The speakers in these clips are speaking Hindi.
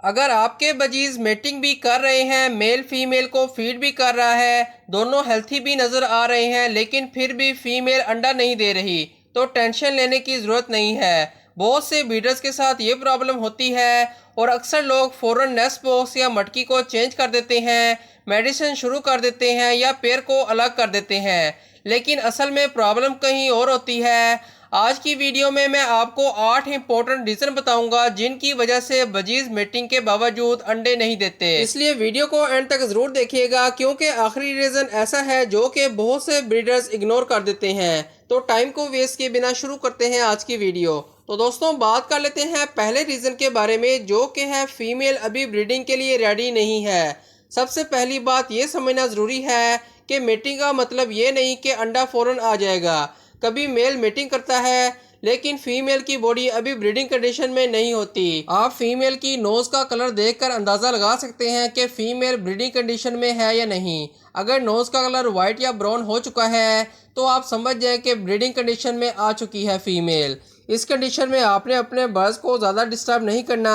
अगर आपके बजीज मेटिंग भी कर रहे हैं, मेल फीमेल को फीड भी कर रहा है, दोनों हेल्थी भी नज़र आ रहे हैं, लेकिन फिर भी फीमेल अंडा नहीं दे रही, तो टेंशन लेने की ज़रूरत नहीं है। बहुत से ब्रीडर्स के साथ ये प्रॉब्लम होती है और अक्सर लोग फ़ौरन नेस्ट बॉक्स या मटकी को चेंज कर देते हैं, मेडिसिन शुरू कर देते हैं या पेयर को अलग कर देते हैं, लेकिन असल में प्रॉब्लम कहीं और होती है। आज की वीडियो में मैं आपको 8 इंपॉर्टेंट रीज़न बताऊंगा जिनकी वजह से बजीज मेटिंग के बावजूद अंडे नहीं देते। इसलिए वीडियो को एंड तक ज़रूर देखिएगा, क्योंकि आखिरी रीज़न ऐसा है जो कि बहुत से ब्रीडर्स इग्नोर कर देते हैं। तो टाइम को वेस्ट किए बिना शुरू करते हैं आज की वीडियो। तो दोस्तों, बात कर लेते हैं पहले रीज़न के बारे में, जो कि है फीमेल अभी ब्रीडिंग के लिए रेडी नहीं है। सबसे पहली बात ये समझना ज़रूरी है कि मेटिंग का मतलब ये नहीं कि अंडा फ़ौरन आ जाएगा। कभी मेल मेटिंग करता है लेकिन फीमेल की बॉडी अभी ब्रीडिंग कंडीशन में नहीं होती। आप फीमेल की नोज़ का कलर देखकर अंदाज़ा लगा सकते हैं कि फीमेल ब्रीडिंग कंडीशन में है या नहीं। अगर नोज़ का कलर वाइट या ब्राउन हो चुका है तो आप समझ जाएं कि ब्रीडिंग कंडीशन में आ चुकी है फीमेल। इस कंडीशन में आपने अपने बर्ड्स को ज़्यादा डिस्टर्ब नहीं करना,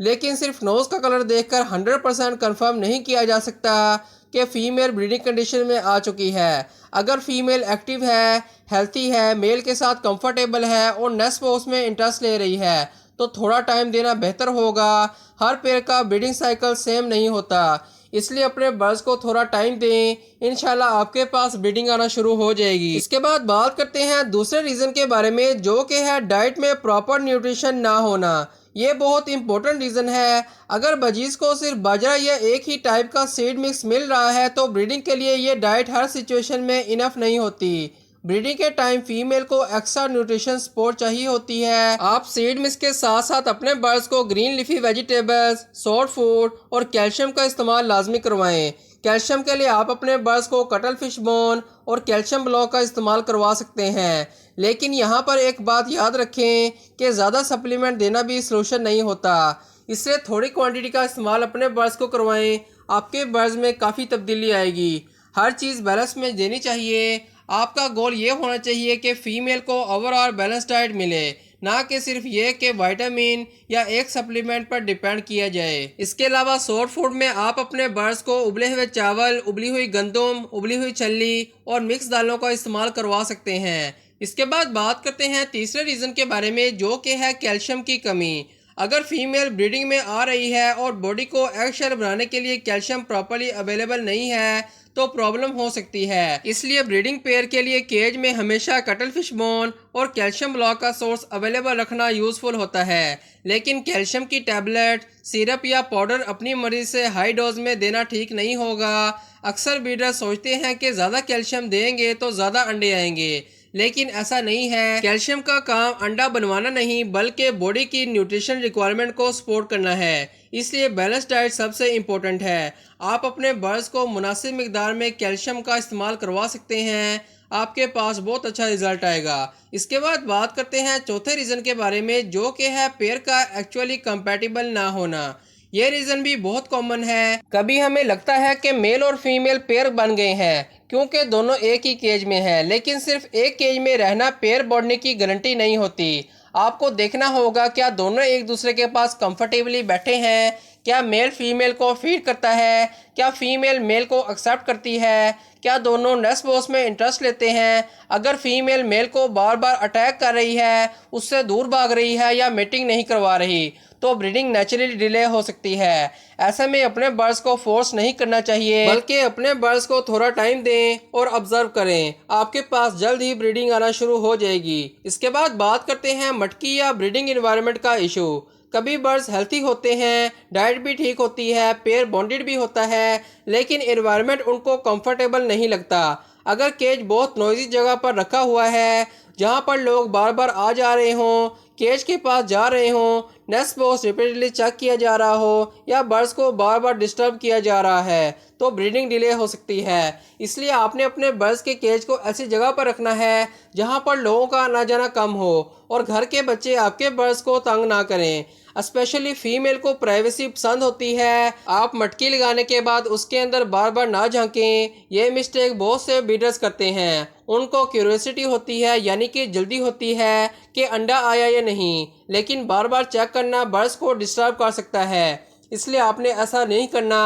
लेकिन सिर्फ नोज़ का कलर देखकर 100% कन्फर्म नहीं किया जा सकता कि फ़ीमेल ब्रीडिंग कंडीशन में आ चुकी है। अगर फीमेल एक्टिव है, हेल्थी है, मेल के साथ कंफर्टेबल है और नेस्ट बॉक्स में इंटरेस्ट ले रही है तो थोड़ा टाइम देना बेहतर होगा। हर पेयर का ब्रीडिंग साइकिल सेम नहीं होता, इसलिए अपने बर्ड्स को थोड़ा टाइम दें, इंशाल्लाह आपके पास ब्रीडिंग आना शुरू हो जाएगी। इसके बाद बात करते हैं दूसरे रीज़न के बारे में, जो कि है डाइट में प्रॉपर न्यूट्रिशन ना होना। ये बहुत इंपॉर्टेंट रीज़न है। अगर बजीज को सिर्फ बाजरा या एक ही टाइप का सीड मिक्स मिल रहा है तो ब्रीडिंग के लिए ये डाइट हर सिचुएशन में इनफ नहीं होती। ब्रीडिंग के टाइम फीमेल को एक्स्ट्रा न्यूट्रिशन सपोर्ट चाहिए होती है। आप सीड मिक्स के साथ साथ अपने बर्ड्स को green leafy vegetables, soft food और कैल्शियम का इस्तेमाल लाजमी करवाएं। कैल्शियम के लिए आप अपने बर्ड्स को कटल फिश बोन और कैल्शियम ब्लॉक का इस्तेमाल करवा सकते हैं, लेकिन यहाँ पर एक बात याद रखें कि ज़्यादा सप्लीमेंट देना भी सलूशन नहीं होता, इसलिए थोड़ी क्वांटिटी का इस्तेमाल अपने बर्ड्स को करवाएं। आपके बर्ड्स में काफ़ी तब्दीली आएगी। हर चीज़ बैलेंस में देनी चाहिए। आपका गोल ये होना चाहिए कि फ़ीमेल को ओवरऑल बैलेंस डाइट मिले, ना कि सिर्फ ये कि विटामिन या एक सप्लीमेंट पर डिपेंड किया जाए। इसके अलावा सॉफ्ट फूड में आप अपने बर्ड्स को उबले हुए चावल, उबली हुई गंदम, उबली हुई छल्ली और मिक्स दालों का इस्तेमाल करवा सकते हैं। इसके बाद बात करते हैं तीसरे रीज़न के बारे में, जो कि है कैल्शियम की कमी। अगर फीमेल ब्रीडिंग में आ रही है और बॉडी को एग शेल बनाने के लिए कैल्शियम प्रॉपर्ली अवेलेबल नहीं है तो प्रॉब्लम हो सकती है। इसलिए ब्रीडिंग पेयर के लिए केज में हमेशा कटल फिश बोन और कैल्शियम ब्लॉक का सोर्स अवेलेबल रखना यूज़फुल होता है, लेकिन कैल्शियम की टैबलेट, सिरप या पाउडर अपनी मर्जी से हाई डोज में देना ठीक नहीं होगा। अक्सर ब्रीडर सोचते हैं कि ज़्यादा कैल्शियम देंगे तो ज़्यादा अंडे आएंगे, लेकिन ऐसा नहीं है। कैल्शियम का काम अंडा बनवाना नहीं बल्कि बॉडी की न्यूट्रिशन रिक्वायरमेंट को सपोर्ट करना है, इसलिए बैलेंस डाइट सबसे इम्पोर्टेंट है। आप अपने बर्ड्स को मुनासिब मिकदार में कैल्शियम का इस्तेमाल करवा सकते हैं, आपके पास बहुत अच्छा रिजल्ट आएगा। इसके बाद बात करते हैं चौथे रीज़न के बारे में, जो कि है पेयर का एक्चुअली कंपैटिबल ना होना। ये रीज़न भी बहुत कॉमन है। कभी हमें लगता है कि मेल और फीमेल पेयर बन गए हैं क्योंकि दोनों एक ही केज में हैं, लेकिन सिर्फ एक केज में रहना पेयर बढ़ने की गारंटी नहीं होती। आपको देखना होगा क्या दोनों एक दूसरे के पास कंफर्टेबली बैठे हैं, क्या मेल फीमेल को फीड करता है, क्या फीमेल मेल को एक्सेप्ट करती है, क्या दोनों नेस्ट बॉक्स में इंटरेस्ट लेते हैं। अगर फीमेल मेल को बार बार अटैक कर रही है, उससे दूर भाग रही है या मीटिंग नहीं करवा रही तो ब्रीडिंग नेचुरली डिले हो सकती है। ऐसे में अपने बर्ड्स को फोर्स नहीं करना चाहिए, बल्कि अपने बर्ड्स को थोड़ा टाइम दें और ऑब्जर्व करें। आपके पास जल्द ही ब्रीडिंग आना शुरू हो जाएगी। इसके बाद बात करते हैं मटकी या ब्रीडिंग एनवायरनमेंट का इशू। कभी बर्ड्स हेल्थी होते हैं, डाइट भी ठीक होती है, पेयर बॉन्डेड भी होता है, लेकिन एनवायरनमेंट उनको कंफर्टेबल नहीं लगता। अगर केज बहुत नॉइजी जगह पर रखा हुआ है जहां पर लोग बार बार आ जा रहे हों, केज के पास जा रहे हों, नेस्ट बॉक्स रिपीटेडली चेक किया जा रहा हो या बर्ड्स को बार बार डिस्टर्ब किया जा रहा है तो ब्रीडिंग डिले हो सकती है। इसलिए आपने अपने बर्ड्स के केज को ऐसी जगह पर रखना है जहां पर लोगों का आना जाना कम हो और घर के बच्चे आपके बर्ड्स को तंग ना करें। स्पेशली फीमेल को प्राइवेसी पसंद होती है। आप मटकी लगाने के बाद उसके अंदर बार बार ना झांकें। ये मिस्टेक बहुत से ब्रीडर्स करते हैं। उनको क्यूरियोसिटी होती है, यानी कि जल्दी होती है कि अंडा आया या नहीं, लेकिन बार बार चेक करना बर्ड्स को डिस्टर्ब कर सकता है। इसलिए आपने ऐसा नहीं करना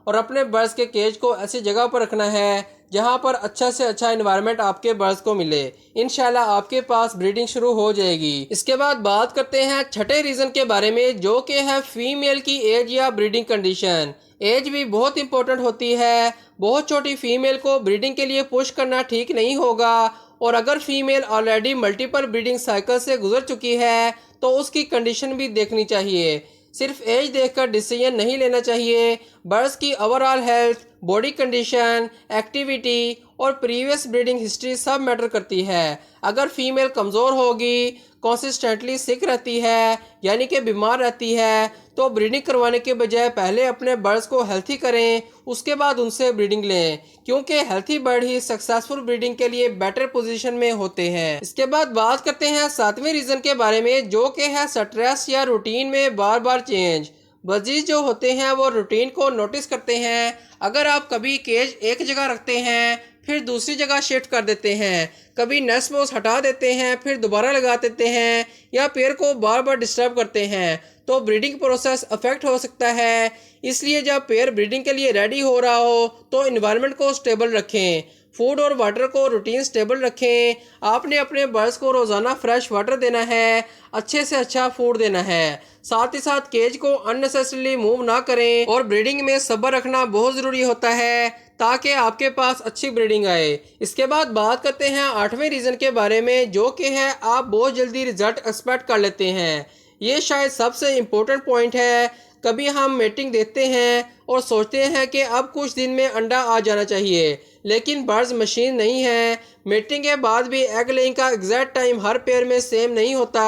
और अपने बर्ड्स के केज को ऐसी जगह पर रखना है जहाँ पर अच्छा से अच्छा इन्वायरमेंट आपके बर्ड्स को मिले। इंशाल्लाह आपके पास ब्रीडिंग शुरू हो जाएगी। इसके बाद बात करते हैं छठे रीज़न के बारे में, जो कि है फीमेल की एज या ब्रीडिंग कंडीशन। एज भी बहुत इंपॉर्टेंट होती है। बहुत छोटी फीमेल को ब्रीडिंग के लिए पुश करना ठीक नहीं होगा, और अगर female already multiple breeding cycle से गुजर चुकी है तो उसकी कंडीशन भी देखनी चाहिए। सिर्फ एज देखकर डिसीजन नहीं लेना चाहिए। बर्ड्स की overall health, body condition, activity और प्रीवियस ब्रीडिंग हिस्ट्री सब मैटर करती है। अगर फीमेल कमज़ोर होगी, कंसिस्टेंटली सिक रहती है यानी कि बीमार रहती है, तो ब्रीडिंग करवाने के बजाय पहले अपने बर्ड्स को हेल्थी करें, उसके बाद उनसे ब्रीडिंग लें, क्योंकि हेल्थी बर्ड ही सक्सेसफुल ब्रीडिंग के लिए बेटर पोजीशन में होते हैं। इसके बाद बात करते हैं सातवें रीज़न के बारे में, जो कि है स्ट्रेस या रूटीन में बार बार चेंज। बजीज जो होते हैं वो रूटीन को नोटिस करते हैं। अगर आप कभी केज एक जगह रखते हैं फिर दूसरी जगह शिफ्ट कर देते हैं, कभी नेस्ट बॉक्स हटा देते हैं फिर दोबारा लगा देते हैं, या पेड़ को बार बार डिस्टर्ब करते हैं, तो ब्रीडिंग प्रोसेस अफेक्ट हो सकता है। इसलिए जब पेड़ ब्रीडिंग के लिए रेडी हो रहा हो तो इन्वायरमेंट को स्टेबल रखें, फूड और वाटर को रूटीन स्टेबल रखें। आपने अपने बर्ड्स को रोज़ाना फ्रेश वाटर देना है, अच्छे से अच्छा फूड देना है। साथ ही साथ केज को अननेसेसरीली मूव ना करें, और ब्रीडिंग में सब्र रखना बहुत ज़रूरी होता है ताकि आपके पास अच्छी ब्रीडिंग आए। इसके बाद बात करते हैं आठवें रीज़न के बारे में, जो कि है आप बहुत जल्दी रिजल्ट एक्सपेक्ट कर लेते हैं। ये शायद सबसे इम्पोर्टेंट पॉइंट है। कभी हम मेटिंग देखते हैं और सोचते हैं कि अब कुछ दिन में अंडा आ जाना चाहिए, लेकिन बर्ड्स मशीन नहीं है। मेटिंग के बाद भी एग लेइंग का एग्जैक्ट टाइम हर पेयर में सेम नहीं होता।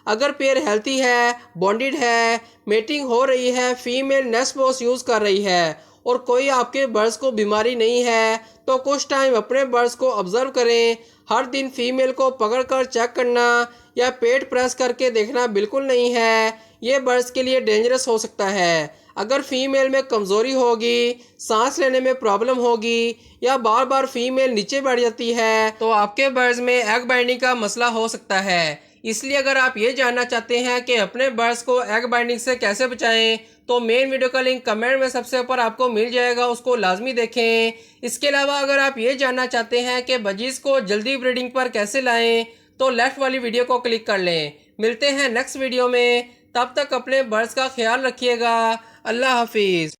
अगर पेयर हेल्थी है, बॉन्डेड है, मेटिंग हो रही है, फीमेल नेस्ट बॉक्स यूज़ कर रही है और कोई आपके बर्ड्स को बीमारी नहीं है, तो कुछ टाइम अपने बर्ड्स को ऑब्जर्व करें। हर दिन फीमेल को पकड़कर चेक करना या पेट प्रेस करके देखना बिल्कुल नहीं है, ये बर्ड्स के लिए डेंजरस हो सकता है। अगर फीमेल में कमज़ोरी होगी, सांस लेने में प्रॉब्लम होगी या बार बार फीमेल नीचे बैठ जाती है, तो आपके बर्ड्स में एग बाइंडिंग का मसला हो सकता है। इसलिए अगर आप ये जानना चाहते हैं कि अपने बर्ड्स को एग बाइंडिंग से कैसे बचाएं, तो मेन वीडियो का लिंक कमेंट में सबसे ऊपर आपको मिल जाएगा, उसको लाजमी देखें। इसके अलावा अगर आप ये जानना चाहते हैं कि बजीज़ को जल्दी ब्रीडिंग पर कैसे लाएं, तो लेफ्ट वाली वीडियो को क्लिक कर लें। मिलते हैं नेक्स्ट वीडियो में, तब तक अपने बर्ड्स का ख्याल रखिएगा। अल्लाह हाफिज़।